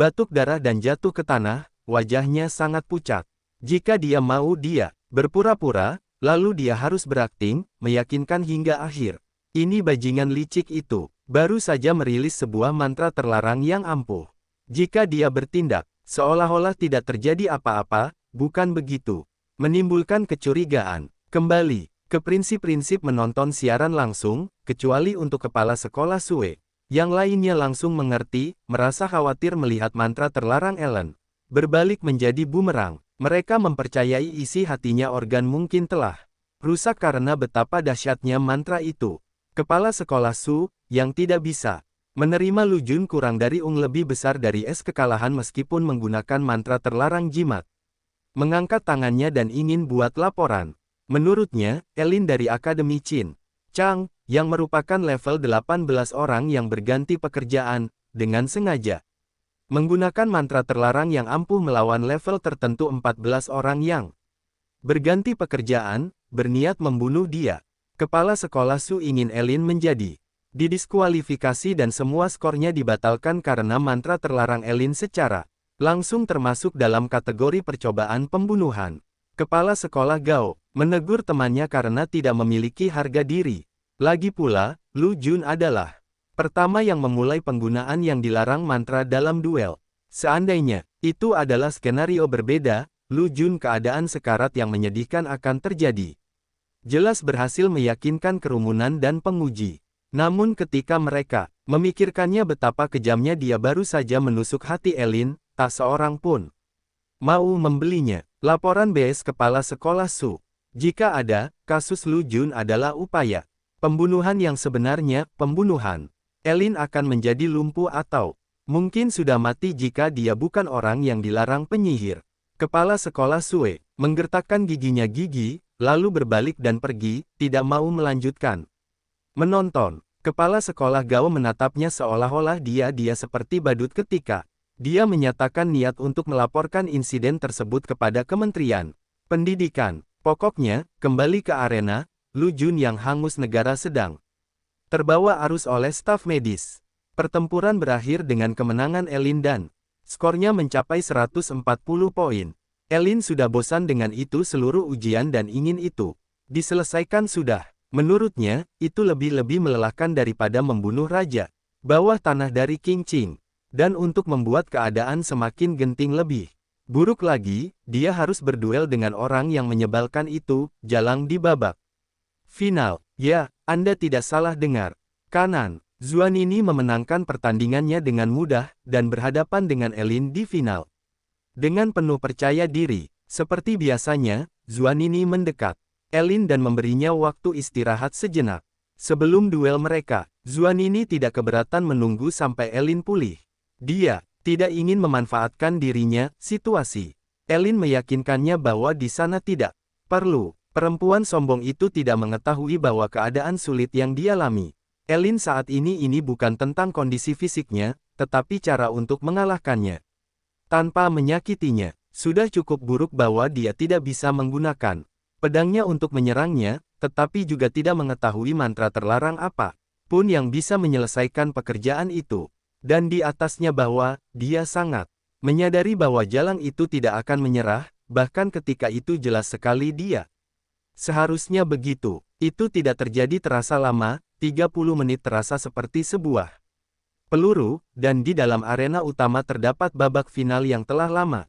batuk darah dan jatuh ke tanah, wajahnya sangat pucat. Jika dia mau dia berpura-pura, lalu dia harus berakting, meyakinkan hingga akhir. Ini bajingan licik itu, baru saja merilis sebuah mantra terlarang yang ampuh. Jika dia bertindak, seolah-olah tidak terjadi apa-apa, bukan begitu. Menimbulkan kecurigaan. Kembali ke prinsip-prinsip menonton siaran langsung, kecuali untuk kepala sekolah Sue. Yang lainnya langsung mengerti, merasa khawatir melihat mantra terlarang Ellen berbalik menjadi bumerang. Mereka mempercayai isi hatinya organ mungkin telah rusak karena betapa dahsyatnya mantra itu. Kepala sekolah Su, yang tidak bisa menerima Lu Jun kurang dari lebih besar dari es kekalahan meskipun menggunakan mantra terlarang jimat. Mengangkat tangannya dan ingin buat laporan. Menurutnya, Elin dari Akademi Chin Chang, yang merupakan level 18 orang yang berganti pekerjaan, dengan sengaja menggunakan mantra terlarang yang ampuh melawan level tertentu 14 orang yang berganti pekerjaan, berniat membunuh dia. Kepala sekolah Su ingin Elin menjadi didiskualifikasi dan semua skornya dibatalkan karena mantra terlarang Elin secara langsung termasuk dalam kategori percobaan pembunuhan. Kepala sekolah Gao menegur temannya karena tidak memiliki harga diri. Lagi pula, Lu Jun adalah pertama yang memulai penggunaan yang dilarang mantra dalam duel. Seandainya itu adalah skenario berbeda, Lu Jun keadaan sekarat yang menyedihkan akan terjadi. Jelas berhasil meyakinkan kerumunan dan penguji. Namun ketika mereka memikirkannya betapa kejamnya dia baru saja menusuk hati Elin, tak seorang pun mau membelinya. Laporan BS Kepala Sekolah Su. Jika ada, kasus Lu Jun adalah upaya pembunuhan yang sebenarnya, pembunuhan. Elin akan menjadi lumpuh atau mungkin sudah mati jika dia bukan orang yang dilarang penyihir. Kepala sekolah Sue menggertakkan giginya lalu berbalik dan pergi, tidak mau melanjutkan menonton. Kepala sekolah Gao menatapnya seolah-olah dia seperti badut ketika dia menyatakan niat untuk melaporkan insiden tersebut kepada Kementerian Pendidikan. Pokoknya, kembali ke arena, Lu Jun yang hangus negara sedang terbawa arus oleh staf medis. Pertempuran berakhir dengan kemenangan Elin dan skornya mencapai 140 poin. Elin sudah bosan dengan itu seluruh ujian dan ingin itu diselesaikan sudah. Menurutnya, itu lebih melelahkan daripada membunuh raja bawah tanah dari King Ching. Dan untuk membuat keadaan semakin genting lebih buruk lagi, dia harus berduel dengan orang yang menyebalkan itu, jalang di babak final. Ya, Anda tidak salah dengar. Kanan, Zuanini memenangkan pertandingannya dengan mudah, dan berhadapan dengan Elin di final. Dengan penuh percaya diri, seperti biasanya, Zuanini mendekat Elin dan memberinya waktu istirahat sejenak. Sebelum duel mereka, Zuanini tidak keberatan menunggu sampai Elin pulih. Dia tidak ingin memanfaatkan dirinya, situasi. Elin meyakinkannya bahwa di sana tidak perlu. Perempuan sombong itu tidak mengetahui bahwa keadaan sulit yang dialami Elin saat ini bukan tentang kondisi fisiknya, tetapi cara untuk mengalahkannya. Tanpa menyakitinya, sudah cukup buruk bahwa dia tidak bisa menggunakan pedangnya untuk menyerangnya, tetapi juga tidak mengetahui mantra terlarang apa pun yang bisa menyelesaikan pekerjaan itu. Dan di atasnya bahwa, dia sangat menyadari bahwa jalang itu tidak akan menyerah, bahkan ketika itu jelas sekali dia seharusnya begitu. Itu tidak terjadi terasa lama, 30 menit terasa seperti sebuah peluru, dan di dalam arena utama terdapat babak final yang telah lama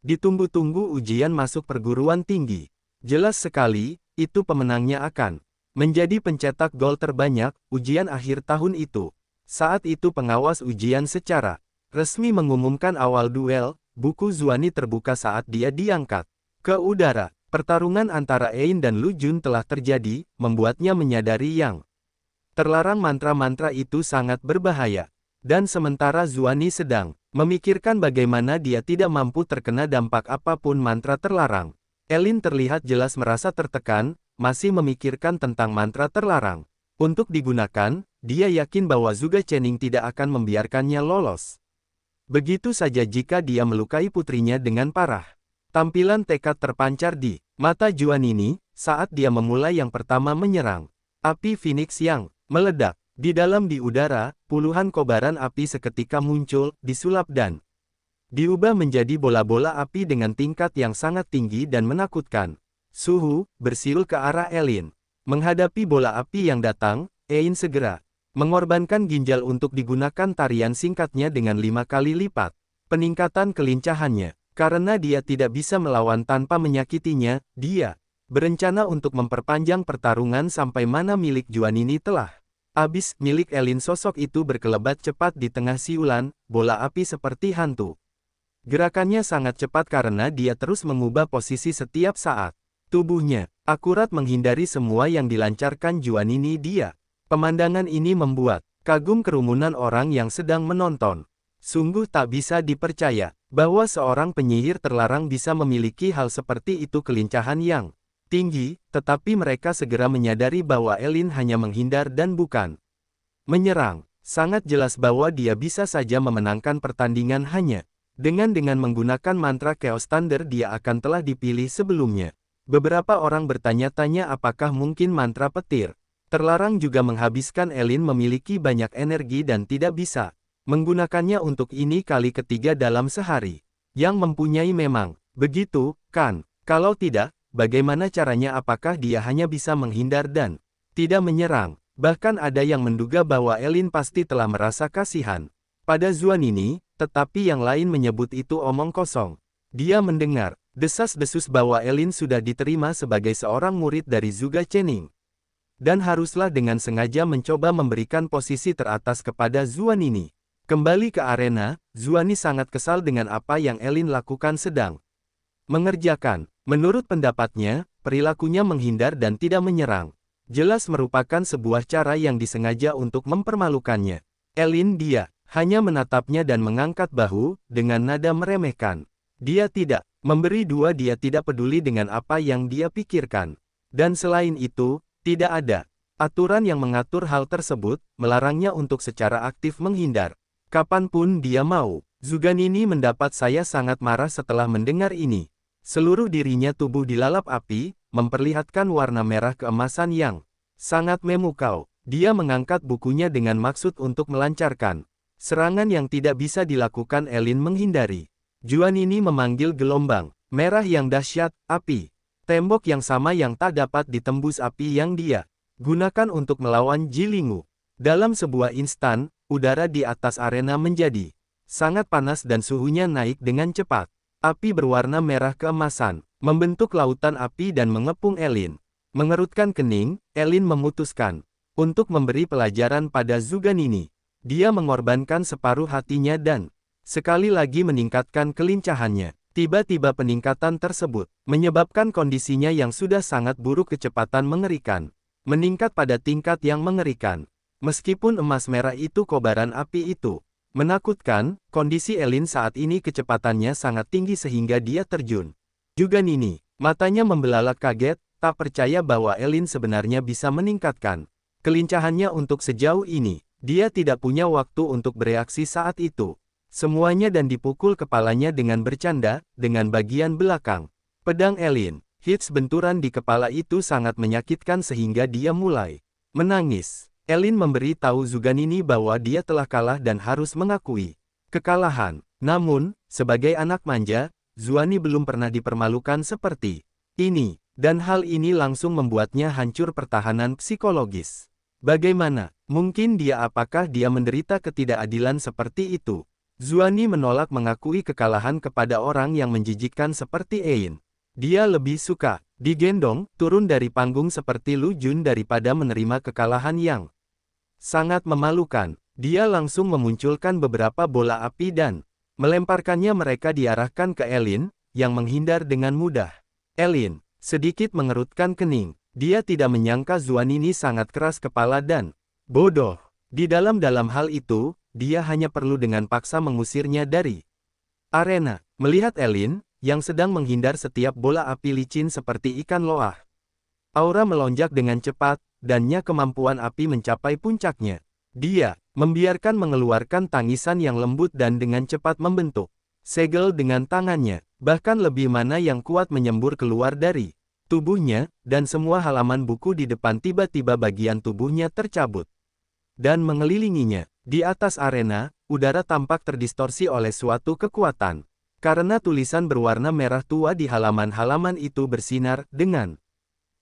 ditunggu-tunggu ujian masuk perguruan tinggi. Jelas sekali, itu pemenangnya akan menjadi pencetak gol terbanyak, ujian akhir tahun itu. Saat itu pengawas ujian secara resmi mengumumkan awal duel, buku Zuani terbuka saat dia diangkat ke udara. Pertarungan antara Ein dan Lu Jun telah terjadi, membuatnya menyadari yang terlarang mantra-mantra itu sangat berbahaya. Dan sementara Zuani sedang memikirkan bagaimana dia tidak mampu terkena dampak apapun mantra terlarang, Elin terlihat jelas merasa tertekan, masih memikirkan tentang mantra terlarang. Untuk digunakan, dia yakin bahwa Zhuge Chening tidak akan membiarkannya lolos begitu saja jika dia melukai putrinya dengan parah. Tampilan tekad terpancar di mata Zuanini saat dia memulai yang pertama menyerang. Api Phoenix yang meledak di udara, puluhan kobaran api seketika muncul, disulap dan diubah menjadi bola-bola api dengan tingkat yang sangat tinggi dan menakutkan. Suhu bersiul ke arah Elin. Menghadapi bola api yang datang, Ein segera mengorbankan ginjal untuk digunakan tarian singkatnya dengan 5 kali lipat. Peningkatan kelincahannya. Karena dia tidak bisa melawan tanpa menyakitinya, dia berencana untuk memperpanjang pertarungan sampai mana milik Juan ini telah habis. Milik Elin. Sosok itu berkelebat cepat di tengah siulan, bola api seperti hantu. Gerakannya sangat cepat karena dia terus mengubah posisi setiap saat. Tubuhnya akurat menghindari semua yang dilancarkan Juan ini. Pemandangan ini membuat kagum kerumunan orang yang sedang menonton. Sungguh tak bisa dipercaya bahwa seorang penyihir terlarang bisa memiliki hal seperti itu, kelincahan yang tinggi, tetapi mereka segera menyadari bahwa Elin hanya menghindar dan bukan menyerang. Sangat jelas bahwa dia bisa saja memenangkan pertandingan hanya dengan menggunakan mantra Chaos Thunder. Dia akan telah dipilih sebelumnya. Beberapa orang bertanya-tanya apakah mungkin mantra petir terlarang juga menghabiskan. Elin memiliki banyak energi dan tidak bisa menggunakannya untuk ini kali ketiga dalam sehari. Yang mempunyai memang begitu, kan? Kalau tidak, bagaimana caranya? Apakah dia hanya bisa menghindar dan tidak menyerang? Bahkan ada yang menduga bahwa Elin pasti telah merasa kasihan pada Zuan ini, tetapi yang lain menyebut itu omong kosong. Dia mendengar desas-desus bahwa Elin sudah diterima sebagai seorang murid dari Zhuge Chening, dan haruslah dengan sengaja mencoba memberikan posisi teratas kepada Zuan ini. Kembali ke arena, Zuan sangat kesal dengan apa yang Elin lakukan sedang mengerjakan. Menurut pendapatnya, perilakunya menghindar dan tidak menyerang jelas merupakan sebuah cara yang disengaja untuk mempermalukannya. Elin dia hanya menatapnya dan mengangkat bahu dengan nada meremehkan. Dia tidak memberi dua, dia tidak peduli dengan apa yang dia pikirkan. Dan selain itu, tidak ada aturan yang mengatur hal tersebut, melarangnya untuk secara aktif menghindar kapanpun dia mau. Zugan ini mendapat saya sangat marah setelah mendengar ini. Seluruh dirinya tubuh dilalap api, memperlihatkan warna merah keemasan yang sangat memukau. Dia mengangkat bukunya dengan maksud untuk melancarkan serangan yang tidak bisa dilakukan. Elin menghindari. Juan ini memanggil gelombang merah yang dahsyat, api tembok yang sama yang tak dapat ditembus, api yang dia gunakan untuk melawan Jilingu. Dalam sebuah instan, udara di atas arena menjadi sangat panas dan suhunya naik dengan cepat. Api berwarna merah keemasan membentuk lautan api dan mengepung Elin. Mengerutkan kening, Elin memutuskan untuk memberi pelajaran pada Zugan ini. Dia mengorbankan separuh hatinya dan sekali lagi meningkatkan kelincahannya. Tiba-tiba peningkatan tersebut menyebabkan kondisinya yang sudah sangat buruk kecepatan mengerikan meningkat pada tingkat yang mengerikan. Meskipun emas merah itu kobaran api itu menakutkan, kondisi Elin saat ini kecepatannya sangat tinggi sehingga dia terjun. Zugan ini, matanya membelalak kaget, tak percaya bahwa Elin sebenarnya bisa meningkatkan kelincahannya untuk sejauh ini. Dia tidak punya waktu untuk bereaksi saat itu. Semuanya dan dipukul kepalanya dengan bercanda, dengan bagian belakang pedang Elin. Hits benturan di kepala itu sangat menyakitkan sehingga dia mulai menangis. Elin memberi tahu Zugan ini bahwa dia telah kalah dan harus mengakui kekalahan. Namun, sebagai anak manja, Zuani belum pernah dipermalukan seperti ini. Dan hal ini langsung membuatnya hancur pertahanan psikologis. Bagaimana mungkin dia? Apakah dia menderita ketidakadilan seperti itu? Zuani menolak mengakui kekalahan kepada orang yang menjijikkan seperti Ein. Dia lebih suka digendong turun dari panggung seperti Lu Jun daripada menerima kekalahan yang sangat memalukan. Dia langsung memunculkan beberapa bola api dan melemparkannya. Mereka diarahkan ke Elin, yang menghindar dengan mudah. Elin sedikit mengerutkan kening. Dia tidak menyangka Zuan ini sangat keras kepala dan bodoh. Di dalam hal itu, dia hanya perlu dengan paksa mengusirnya dari arena. Melihat Elin, yang sedang menghindar setiap bola api licin seperti ikan loah. Aura melonjak dengan cepat, dannya kemampuan api mencapai puncaknya. Dia membiarkan mengeluarkan tangisan yang lembut dan dengan cepat membentuk segel dengan tangannya. Bahkan lebih mana yang kuat menyembur keluar dari tubuhnya, dan semua halaman buku di depan tiba-tiba bagian tubuhnya tercabut dan mengelilinginya. Di atas arena, udara tampak terdistorsi oleh suatu kekuatan. Karena tulisan berwarna merah tua di halaman-halaman itu bersinar dengan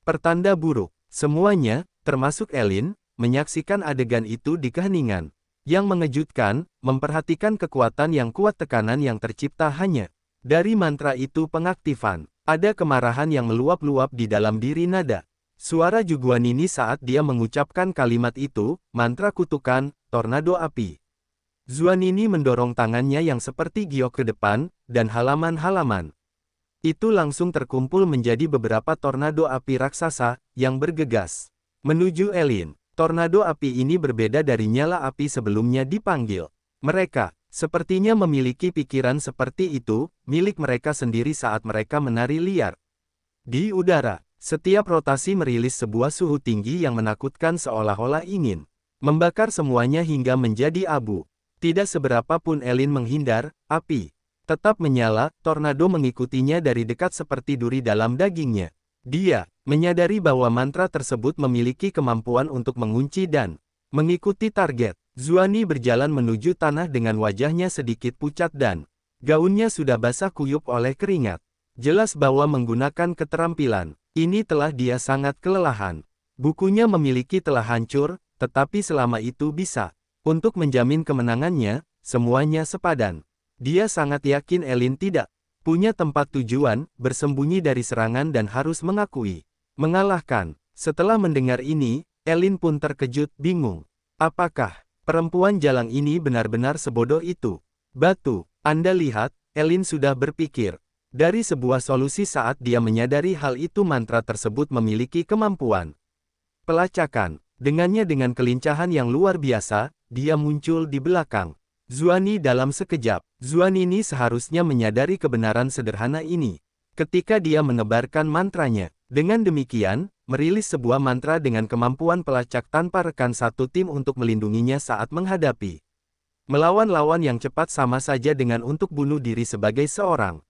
pertanda buruk. Semuanya, termasuk Elin, menyaksikan adegan itu di keheningan. Yang mengejutkan, memperhatikan kekuatan yang kuat tekanan yang tercipta hanya dari mantra itu pengaktifan. Ada kemarahan yang meluap-luap di dalam diri nada. Suara Juguanini saat dia mengucapkan kalimat itu, mantra kutukan, tornado api. Zuanini mendorong tangannya yang seperti giok ke depan, dan halaman-halaman itu langsung terkumpul menjadi beberapa tornado api raksasa, yang bergegas menuju Elin. Tornado api ini berbeda dari nyala api sebelumnya dipanggil. Mereka, sepertinya memiliki pikiran seperti itu, milik mereka sendiri saat mereka menari liar. Di udara, setiap rotasi merilis sebuah suhu tinggi yang menakutkan seolah-olah ingin membakar semuanya hingga menjadi abu. Tidak seberapa pun Elin menghindar, api tetap menyala, tornado mengikutinya dari dekat seperti duri dalam dagingnya. Dia menyadari bahwa mantra tersebut memiliki kemampuan untuk mengunci dan mengikuti target. Zuani berjalan menuju tanah dengan wajahnya sedikit pucat dan gaunnya sudah basah kuyup oleh keringat. Jelas bahwa menggunakan keterampilan ini telah dia sangat kelelahan. Bukunya memiliki telah hancur, tetapi selama itu bisa untuk menjamin kemenangannya, semuanya sepadan. Dia sangat yakin Elin tidak punya tempat tujuan, bersembunyi dari serangan dan harus mengakui mengalahkan. Setelah mendengar ini, Elin pun terkejut, bingung. Apakah perempuan jalang ini benar-benar sebodoh itu? Batu, Anda lihat, Elin sudah berpikir dari sebuah solusi saat dia menyadari hal itu mantra tersebut memiliki kemampuan pelacakan. Dengannya dengan kelincahan yang luar biasa, dia muncul di belakang Zuani dalam sekejap. Zuanini seharusnya menyadari kebenaran sederhana ini. Ketika dia menebarkan mantranya, dengan demikian, merilis sebuah mantra dengan kemampuan pelacak tanpa rekan satu tim untuk melindunginya saat menghadapi melawan lawan yang cepat sama saja dengan untuk bunuh diri sebagai seorang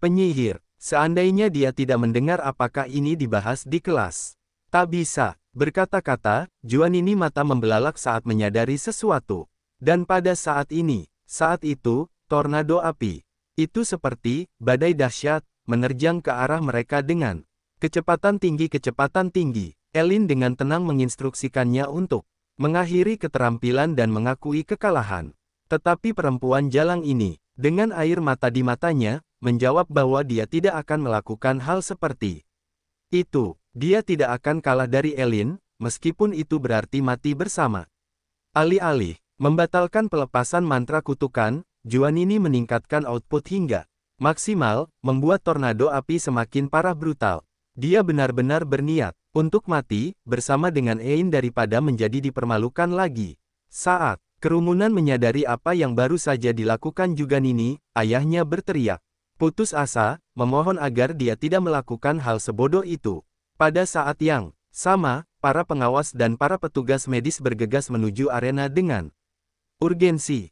penyihir. Seandainya dia tidak mendengar apakah ini dibahas di kelas. Tak bisa, berkata-kata, Zuanini mata membelalak saat menyadari sesuatu. Dan pada saat itu, tornado api itu seperti badai dahsyat, menerjang ke arah mereka dengan kecepatan tinggi. Elin dengan tenang menginstruksikannya untuk mengakhiri keterampilan dan mengakui kekalahan. Tetapi perempuan jalang ini, dengan air mata di matanya, menjawab bahwa dia tidak akan melakukan hal seperti itu. Dia tidak akan kalah dari Elin, meskipun itu berarti mati bersama. Alih-alih membatalkan pelepasan mantra kutukan, Zuanini meningkatkan output hingga maksimal, membuat tornado api semakin parah brutal. Dia benar-benar berniat untuk mati bersama dengan Ein daripada menjadi dipermalukan lagi. Saat kerumunan menyadari apa yang baru saja dilakukan Zuanini, ayahnya berteriak putus asa, memohon agar dia tidak melakukan hal sebodoh itu. Pada saat yang sama, para pengawas dan para petugas medis bergegas menuju arena dengan urgensi.